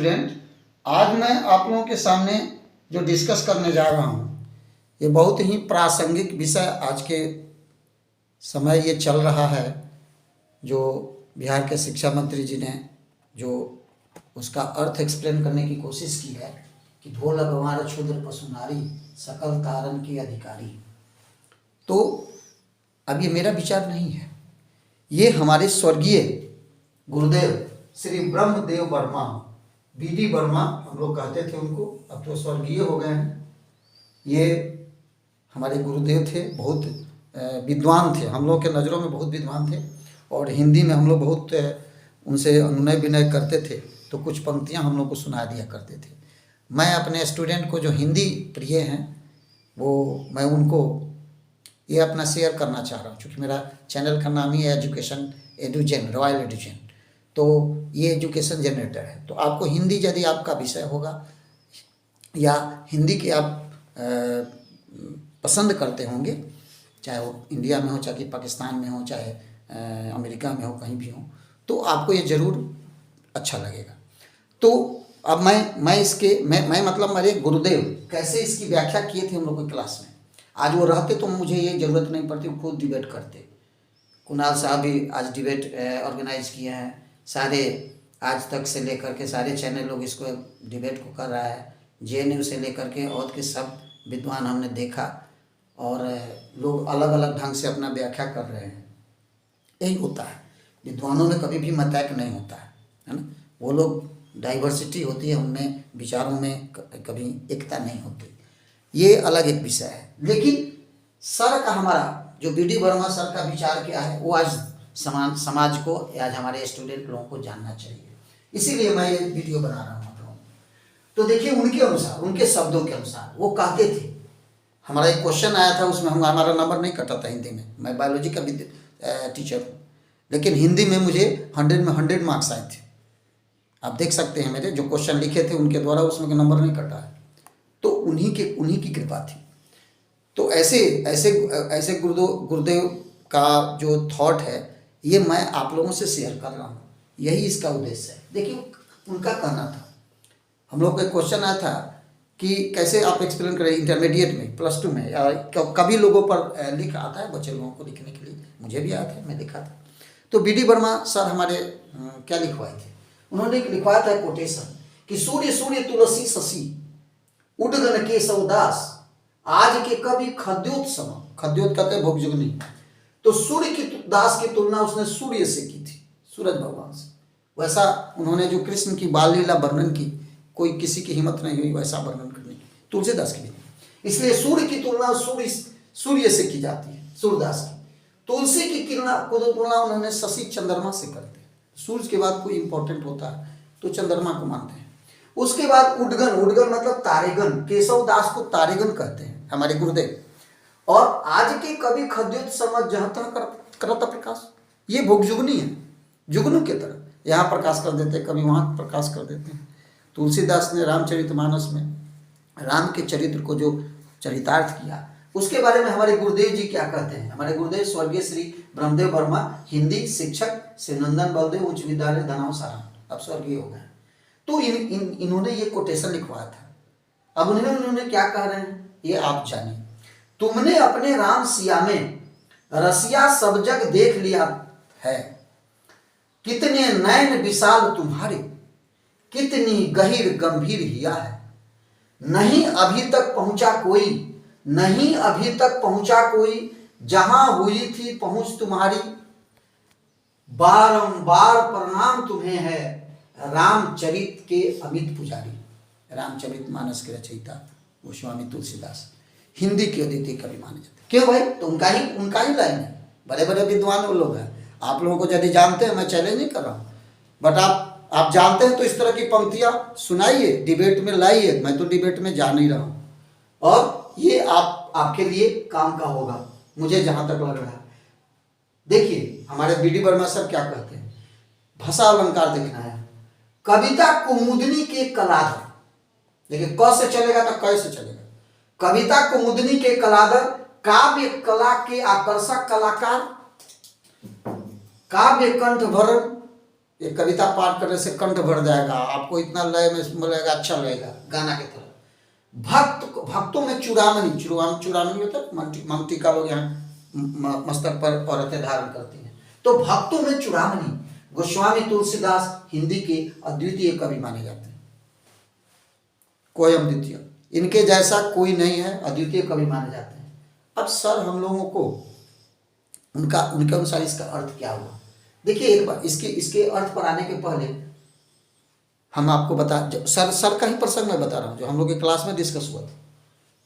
Student, आज मैं आप लोगों के सामने जो डिस्कस करने जा रहा हूँ ये बहुत ही प्रासंगिक विषय आज के समय ये चल रहा है। जो बिहार के शिक्षा मंत्री जी ने जो उसका अर्थ एक्सप्लेन करने की कोशिश की है कि ढोल गंवार क्षुद्र पशु नारी सकल तारन की अधिकारी, तो अब ये मेरा विचार नहीं है, ये हमारे स्वर्गीय गुरुदेव श्री ब्रह्मदेव वर्मा, बीडी वर्मा हम लोग कहते थे उनको, अब तो स्वर्गीय हो गए हैं। ये हमारे गुरुदेव थे, बहुत विद्वान थे, हम लोग के नज़रों में बहुत विद्वान थे और हिंदी में हम लोग बहुत उनसे अनुनय विनय करते थे, तो कुछ पंक्तियां हम लोग को सुना दिया करते थे। मैं अपने स्टूडेंट को जो हिंदी प्रिय हैं वो मैं उनको ये अपना शेयर करना चाह रहा हूँ, क्योंकि मेरा चैनल का नाम ही है एजुकेशन एडुजेन, रॉयल एडुजेन, तो ये एजुकेशन जनरेटर है। तो आपको हिंदी यदि आपका विषय होगा या हिंदी के आप पसंद करते होंगे, चाहे वो इंडिया में हो, चाहे पाकिस्तान में हो, चाहे अमेरिका में हो, कहीं भी हो, तो आपको ये ज़रूर अच्छा लगेगा। तो अब मैं इसके मैं मतलब मेरे गुरुदेव कैसे इसकी व्याख्या किए थे हम लोग की क्लास में। आज वो रहते तो मुझे ये ज़रूरत नहीं पड़ती, वो खुद डिबेट करते। कुणाल साहब भी आज डिबेट ऑर्गेनाइज किए हैं, सारे आज तक से लेकर के सारे चैनल लोग इसको डिबेट को कर रहा है, JNU से लेकर के और के सब विद्वान हमने देखा और लोग अलग अलग ढंग से अपना व्याख्या कर रहे हैं। यही होता है, विद्वानों में कभी भी मतैक नहीं होता है ना। वो लोग डाइवर्सिटी होती है उनमें, विचारों में कभी एकता नहीं होती, ये अलग एक विषय है। लेकिन सर का हमारा जो BD वर्मा सर का विचार क्या है वो आज समाज को, आज हमारे स्टूडेंट लोगों को जानना चाहिए, इसीलिए मैं ये वीडियो बना रहा हूँ आप लोगों को। तो देखिए उनके अनुसार, उनके शब्दों के अनुसार वो कहते थे, हमारा एक क्वेश्चन आया था उसमें हमारा नंबर नहीं कटा था हिंदी में, मैं बायोलॉजी का टीचर हूँ, लेकिन हिंदी में मुझे 100 में 100 मार्क्स आए थे। आप देख सकते हैं मेरे जो क्वेश्चन लिखे थे उनके द्वारा उसमें के नंबर नहीं कटा है, तो उन्हीं की कृपा थी। तो ऐसे गुरुदेव का जो थॉट है ये मैं आप लोगों से शेयर कर रहा हूँ, यही इसका उद्देश्य है। देखिए उनका कहना था, हम लोग का क्वेश्चन आया था कि कैसे आप एक्सप्लेन करें इंटरमीडिएट में, +2 में, या कभी लोगों पर लिख आता है बच्चे लोगों को लिखने के लिए, मुझे भी आया था, मैं लिखा था। तो BD वर्मा सर हमारे क्या लिखवाए थे, उन्होंने लिखवाया था कोटेशन कि सूर्य सूर्य तुलसी शशि उडगन के सौदास आज के कवि खद्योत सम, खद्योत कहते हैं भोगजुगनी, तो सूर्य की दास की तुलना उसने सूर्य से की थी, सूरज भगवान से। वैसा उन्होंने जो कृष्ण की बाल लीला वर्णन की, कोई किसी की हिम्मत नहीं हुई वैसा वर्णन करने की, तुलसीदास की भी, इसलिए सूर्य की तुलना सूर्य से की जाती है, सूर्यदास की। तुलसी की किरणा को तुलना उन्होंने शशि चंद्रमा से करते हैं, सूर्य के बाद कोई इंपॉर्टेंट होता है तो चंद्रमा को मानते हैं। उसके बाद उडगन, उडगन मतलब तारेगन, केशव दास को तारेगन कहते हैं हमारे गुरुदेव। और आज के कवि खद्योत समझ जहाँ करता प्रकाश, ये भोगजुगनी है, जुगनू के तरह यहाँ प्रकाश कर देते हैं, कभी वहाँ प्रकाश कर देते हैं। तुलसीदास ने रामचरितमानस में राम के चरित्र को जो चरितार्थ किया उसके बारे में हमारे गुरुदेव जी क्या कहते हैं। हमारे गुरुदेव स्वर्गीय श्री ब्रह्मदेव वर्मा, हिंदी शिक्षक श्री नंदन बलदेव उच्च विद्यालय धनाव सारण, अब स्वर्गीय हो गए। तो इन्होंने ये कोटेशन लिखवाया था। अब उन्होंने क्या कह रहे हैं ये आप जानिए। तुमने अपने राम सिया में रसिया सब जग देख लिया है, कितने नयन विशाल तुम्हारे, कितनी गहीर गंभीर हिया है, नहीं अभी तक पहुंचा कोई, नहीं अभी तक पहुंचा कोई, जहां हुई थी पहुंच तुम्हारी, बारंबार प्रणाम तुम्हें है, रामचरित के अमित पुजारी। रामचरितमानस के रचयिता गोस्वामी तुलसीदास हिंदी के अद्वितीय कवि माने जाते। क्यों भाई, तो उनका ही लाइन है, बड़े बड़े विद्वान वो लोग हैं। आप लोगों को यदि जानते हैं, मैं चैलेंज नहीं कर रहा हूँ, बट आप जानते हैं तो इस तरह की पंक्तियां सुनाइए, डिबेट में लाइए। मैं तो डिबेट में जा नहीं रहा हूँ और ये आपके लिए काम का होगा, मुझे जहां तक लग रहा है। देखिए हमारे BD वर्मा सर क्या कहते हैं, भाषा अलंकार देखना है, कविता कुमुदनी के कलाधर, देखिए क से चलेगा तो क से चलेगा, कविता कुमुदनी के कलाधर, काव्य कला के आकर्षक कलाकार, काव्य कंठ भरण ये कविता पाठ करने से कंठ भर जाएगा, आपको इतना लय में मिलेगा, अच्छा लगेगा गाना की तरह। भक्तों में चूड़ामणि, चूड़ामणि मतलब ममटी का लोग यहाँ मस्तक पर औरतें धारण करती हैं। तो भक्तों में चूड़ामणि गोस्वामी तुलसीदास हिंदी के अद्वितीय कवि माने जाते हैं, कोयम द्वितीय, इनके जैसा कोई नहीं है, अद्वितीय कवि माने जाते हैं। अब सर हम लोगों को उनके अनुसार इसका अर्थ क्या हुआ, देखिए एक बार इसके अर्थ पर आने के पहले हम आपको सर का ही प्रसंग मैं बता रहा हूँ, जो हम लोग के क्लास में डिस्कस हुआ था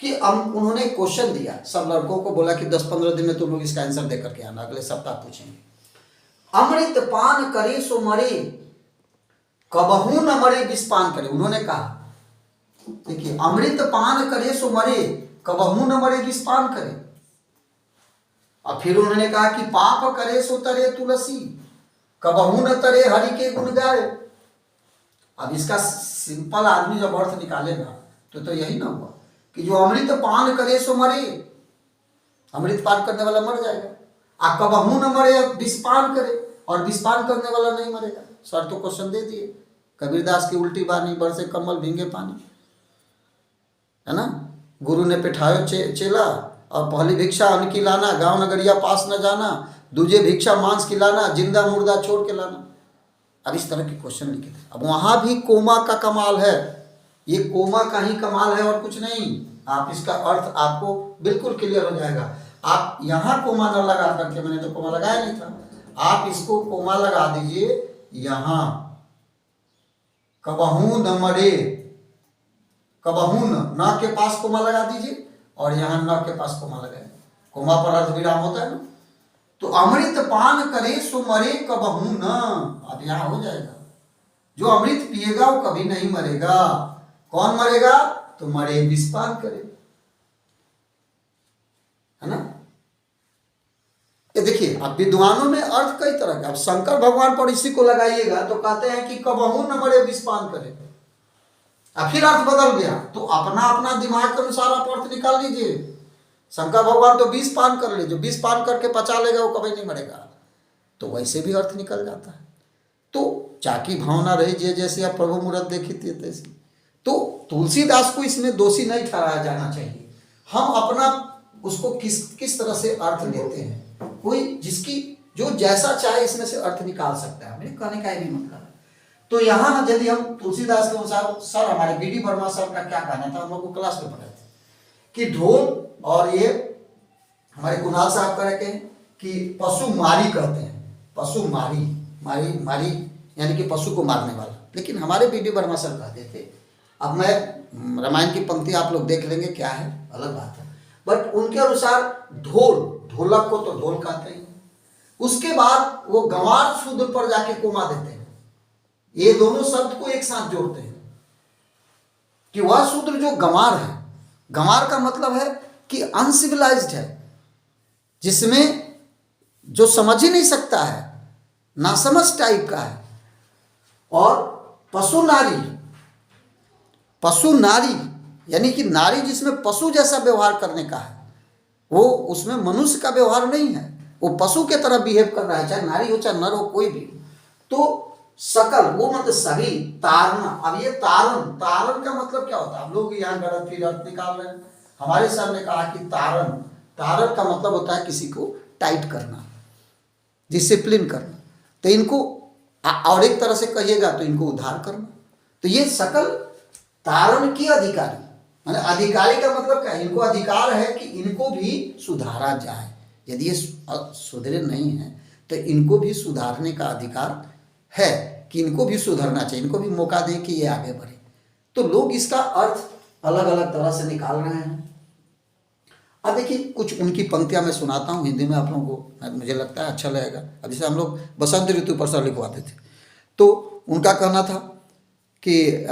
कि उन्होंने क्वेश्चन दिया, सब लड़कों को बोला कि 10-15 दिन में तुम लोग इसका आंसर दे करके आना, अगले सप्ताह पूछेंगे। अमृत पान करे सो मरे, कबहू न मरे विष पान करे। उन्होंने कहा, देखिए, अमृत पान करे सो मरे, कबहू न मरे विष पान करे। और फिर उन्होंने कहा कि पाप करे सो तरे तुलसी, कबहू न तरे हरि के गुण गाए। अब इसका सिंपल आदमी जब अर्थ निकालेगा तो यही ना हुआ कि जो अमृत पान करे सो मरे, अमृत पान करने वाला मर जाएगा, आ कबहू न मरे विष पान करे, और विष पान करने वाला नहीं मरेगा। सर तो क्वेश्चन दे दिए, कबीरदास की उल्टी बानी, बरसे कमल भींगे पानी, है ना। गुरु ने पिठायो चेला, और पहली भिक्षा अन्न की लाना, गांव नगरिया पास न जाना, दूजे भिक्षा मांस की लाना, जिंदा मुर्दा छोड़ के लाना। अब इस तरह के क्वेश्चन लिखे थे। अब वहां भी कोमा का कमाल है, ये कोमा का ही कमाल है और कुछ नहीं। आप इसका अर्थ आपको बिल्कुल क्लियर हो जाएगा। आप यहाँ कोमा न लगा करके, मैंने तो कोमा लगाया नहीं था, आप इसको कोमा लगा दीजिए यहाँ, कबहू न मरे, कबहू न के पास कोमा लगा दीजिए, और यहाँ न के पास कोमा लगाए, कोमा पर अर्ध विराम होता है ना। तो अमृत पान करे सो मरे, कबहू न, अब यहाँ हो जाएगा, जो अमृत पिएगा वो कभी नहीं मरेगा। कौन मरेगा? तो मरे विष पान करे, है ना। ये देखिए, अब विद्वानों में अर्थ कई तरह के, अब शंकर भगवान पर इसी को लगाइएगा तो कहते हैं कि कबहू न मरे विष पान करे। अब फिर अर्थ बदल गया, तो अपना अपना दिमाग के अनुसार आप अर्थ निकाल लीजिए। शंकर भगवान तो विष पान कर ले, जो विष पान करके पचा लेगा वो कभी नहीं मरेगा, तो वैसे भी अर्थ निकल जाता है। तो चाकी भावना रही जे जैसे आप प्रभु मूरत देखी थी तैसी। तो तुलसीदास को इसमें दोषी नहीं ठहराया जाना चाहिए। हम अपना उसको किस तरह से अर्थ लेते हैं, कोई जिसकी जो जैसा चाहे इसमें से अर्थ निकाल सकता है, मेरे कहने का ये भी मतलब है। तो यहाँ यदि हम तुलसीदास के अनुसार, सर हमारे बी डी वर्मा सर का क्या कहना था, हम लोग को क्लास में पढ़े थे कि ढोल, और ये हमारे कुणाल साहब कह रहे हैं कि पशु मारी कहते हैं, पशु मारी यानी कि पशु को मारने वाला। लेकिन हमारे बी डी वर्मा सर कहते थे, अब मैं रामायण की पंक्ति आप लोग देख लेंगे क्या है, अलग बात है, बट उनके अनुसार ढोलक को तो ढोल कहते हैं। उसके बाद वो गंवार शूद्र पर जाके कोमा देते हैं। ये दोनों शब्द को एक साथ जोड़ते हैं कि वह शूद्र जो गंवार है, गंवार का मतलब है कि अनसिविलाइज्ड है, जिसमें जो समझ ही नहीं सकता है, नासमझ टाइप का है। और पशु नारी यानी कि नारी जिसमें पशु जैसा व्यवहार करने का है, वो उसमें मनुष्य का व्यवहार नहीं है, वो पशु के तरह बिहेव कर रहा है, चाहे नारी हो चाहे नर हो, कोई भी। तो सकल, वो मतलब सभी, तारना। अब ये तारण का मतलब क्या होता है? हम लोग यहाँ गलत फिर अर्थ निकाल रहे हैं। हमारे सर ने कहा कि तारण का मतलब होता है किसी को टाइट करना, डिसिप्लिन करना। तो इनको और एक तरह से कहिएगा तो इनको उद्धार करना। तो ये सकल तारण की अधिकारी, माने अधिकारी का मतलब क्या है? इनको अधिकार है कि इनको भी सुधारा जाए। यदि ये सुधरे नहीं है तो इनको भी सुधारने का अधिकार है कि इनको भी सुधरना चाहिए, इनको भी मौका दें कि ये आगे बढ़े। तो लोग इसका अर्थ अलग अलग तरह से निकाल रहे हैं। अब देखिए, कुछ उनकी पंक्तियां मैं सुनाता हूँ हिंदी में, आप लोगों को मुझे लगता है अच्छा लगेगा। अब जैसे हम लोग बसंत ऋतु पर सर लिखवाते थे, तो उनका कहना था कि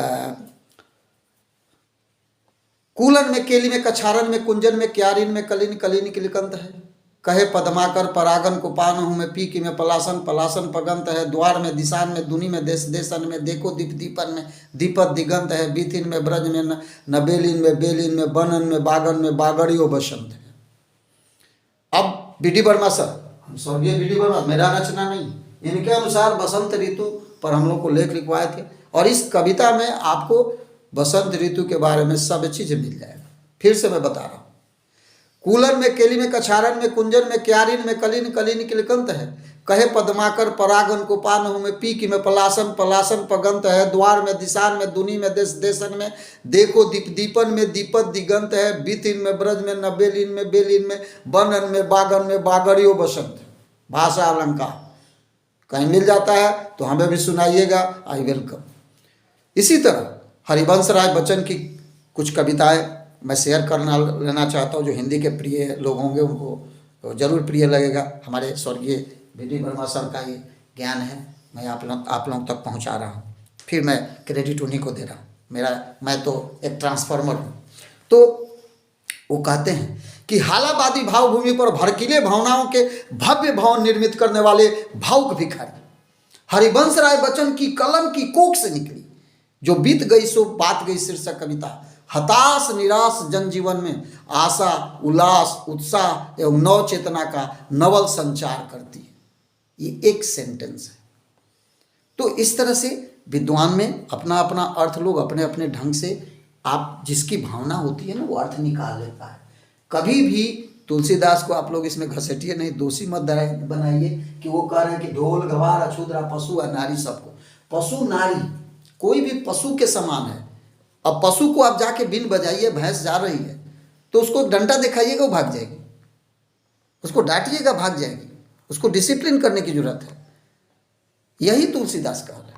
कूलन में, केली में, कछारन में, कुंजन में, क्यारिन में, कलिन कलिन किलकंत है। कहे पद्माकर परागन को पान हूँ मैं, पी की में पलासन पलासन पगंत है। द्वार में दिशान में, दुनी में, देश देशन में, देखो दीप दीपन में, दीपक दिगंत है। बीथिन में, ब्रज में, नबेलिन में, बेलिन में, बनन में, बागन में, बागड़ियो बसंत है। अब बी डी वर्मा सर, हम स्वर्गीय बी डी वर्मा, मेरा रचना नहीं, इनके अनुसार बसंत ऋतु पर हम लोग को लेख लिखवाए थे। और इस कविता में आपको बसंत ऋतु के बारे में सब चीज़ मिल जाएगा। फिर से मैं बता रहा हूँ, कूलन में केली में कछारन में कुंजन में क्यारिन में कलिन कलिन किलकंत है, कहे पद्माकर परागन को पान में पीक में पलासन पलासन पगंत है, द्वार में दिशान में दुनी में देश देशन में देखो दीप दीपन में दीपक दिगंत है, बीतिन में ब्रज में नबेलिन में बेलिन में बनन में बागन में बागरियो बसंत। भाषा अलंकार कहीं मिल जाता है तो हमें भी सुनाइएगा, आई वेलकम। इसी तरह हरिवंश राय बच्चन की कुछ कविताएं मैं शेयर करना लेना चाहता हूँ, जो हिंदी के प्रिय लोग होंगे उनको तो जरूर प्रिय लगेगा। हमारे स्वर्गीय वी.डी. वर्मा सर का ये ज्ञान है, मैं आप लोगों तक पहुँचा रहा हूँ। फिर मैं क्रेडिट उन्हीं को दे रहा हूँ, मैं तो एक ट्रांसफार्मर हूँ। तो वो कहते हैं कि हालाबादी भावभूमि पर भड़कीले भावनाओं के भव्य भवन निर्मित करने वाले भावुक भिखारी हरिवंश राय बच्चन की कलम की कोख से निकली, जो बीत गई सो बात गई शीर्षक कविता हताश निराश जनजीवन में आशा उल्लास उत्साह एवं नव चेतना का नवल संचार करती है। ये एक सेंटेंस है। तो इस तरह से विद्वान में अपना अपना अर्थ लोग अपने अपने ढंग से, आप जिसकी भावना होती है ना वो अर्थ निकाल लेता है। कभी भी तुलसीदास को आप लोग इसमें घसीटिए नहीं, दोषी मत बनाइए कि वो कह रहे हैं कि ढोल गवार अछूद्रा पशु और नारी सबको। पशु नारी कोई भी पशु के समान है। अब पशु को आप जाके बिन बजाइए, भैंस जा रही है तो उसको डंडा दिखाइएगा वो भाग जाएगी, उसको डांटिएगा भाग जाएगी, उसको डिसिप्लिन करने की जरूरत है। यही तुलसीदास का है।